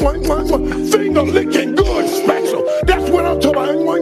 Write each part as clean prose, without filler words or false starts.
Finger licking good special. That's what I'm talking about.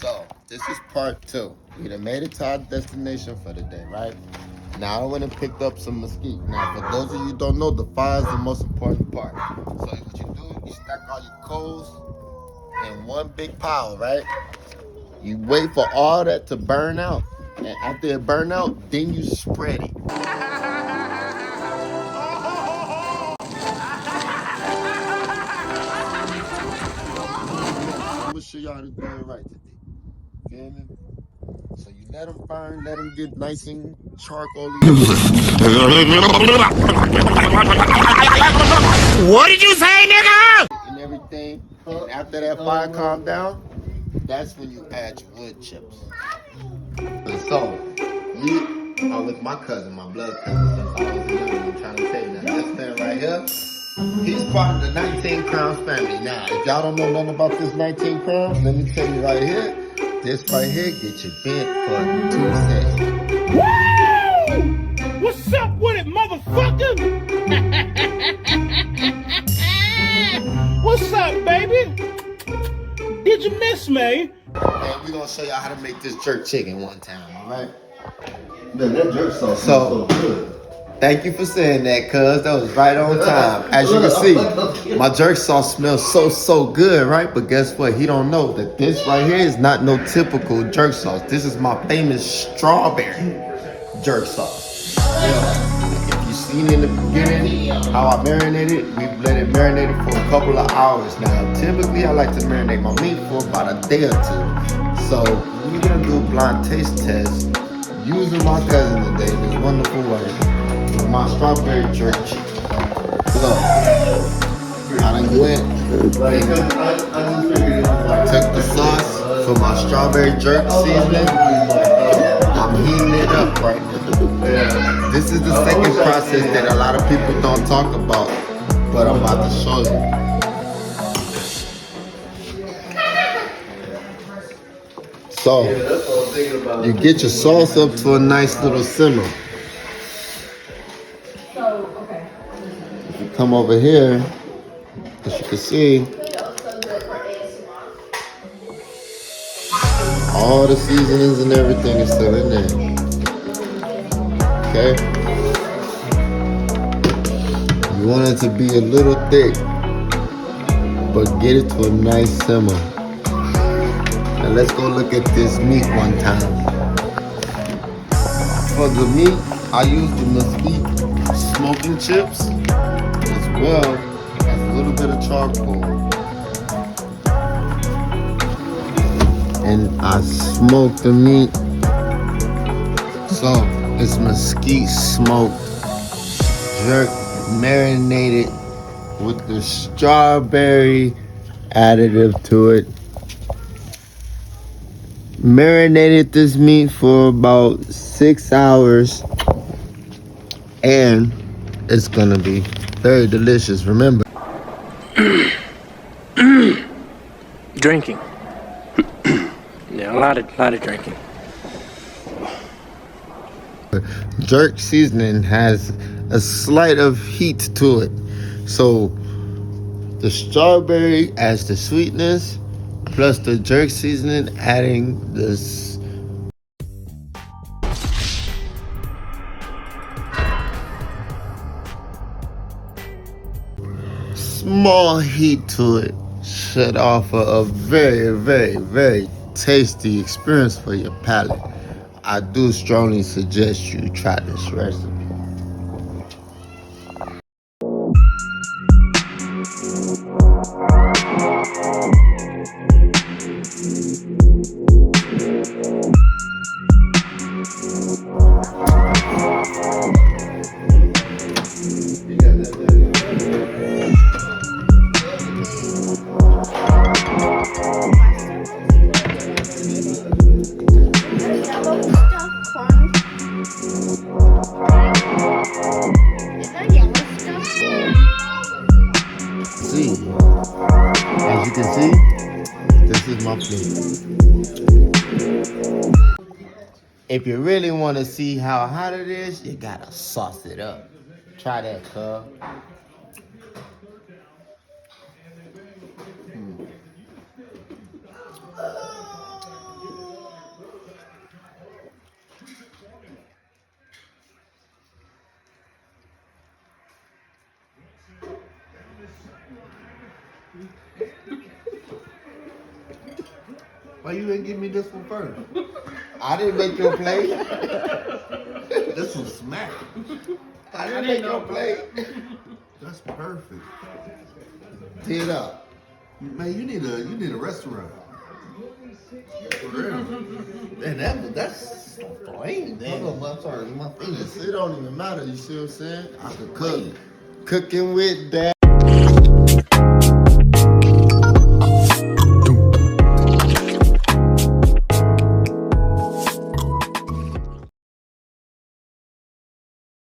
So this is part 2. We done made it to our destination for the day, right? Now I went and picked up some mesquite. Now for those of you who don't know, the fire is the most important part. So what you do, you stack all your coals in one big pile, right? You wait for all that to burn out. And after it burn out, then you spread it. I'm gonna show y'all how to do it right today. Feel me? So you let them burn, let them get nice and charcoaly. What did you say, nigga? And everything. And after that fire calm down, that's when you add your wood chips. And so, you are with my cousin, my blood cousin, since I was young. I'm trying to tell you that this man right here, he's part of the 19 Crowns family. Now, if y'all don't know nothing about this 19 Crowns, let me tell you right here, this right here get you bent for 2 cents. Woo! What's up with it, motherfucker? What's up, baby? Did you miss me? And we're gonna show y'all how to make this jerk chicken one time, alright? Man, that jerk sauce so good. Thank you for saying that, cuz that was right on time. As you can see, my jerk sauce smells so good, right? But guess what? He don't know that this right here is not no typical jerk sauce. This is my famous strawberry jerk sauce. If you seen in the beginning how I marinated, we've let it marinate for a couple of hours now. Typically, I like to marinate my meat for about a day or 2. So we're gonna do a blind taste test using my cousin today, this wonderful way, with my strawberry jerk chicken. So I done went and took the sauce for my strawberry jerk seasoning. I'm heating it up right now. This is the second process that a lot of people don't talk about, but I'm about to show you. So, you get your sauce up to a nice little simmer. If you come over here, as you can see, all the seasonings and everything is still in there. Okay? You want it to be a little thick, but get it to a nice simmer. Now let's go look at this meat one time. For the meat, I use the mesquite smoking chips as well as a little bit of charcoal. And I smoke the meat. So it's mesquite smoked jerk marinated with the strawberry additive to it. Marinated this meat for about 6 hours, and it's gonna be very delicious. Remember, Drinking. Yeah, a lot of drinking. Jerk seasoning has a slight of heat to it. So the strawberry adds the sweetness, plus the jerk seasoning adding this small heat to it. Should offer a very, very, very tasty experience for your palate. I do strongly suggest you try this recipe. See, as you can see, this is my plate. If you really want to see how hot it is, you gotta sauce it up. Try that, cuz. Why you ain't give me this one first? I didn't make your plate. This one smack. I didn't make your plate. That's perfect. Tee it up. Man, you need a restaurant. For real. Man, that's plain, man. I'm sorry, my fingers. It don't even matter. You see what I'm saying? I could cook. Cooking with that.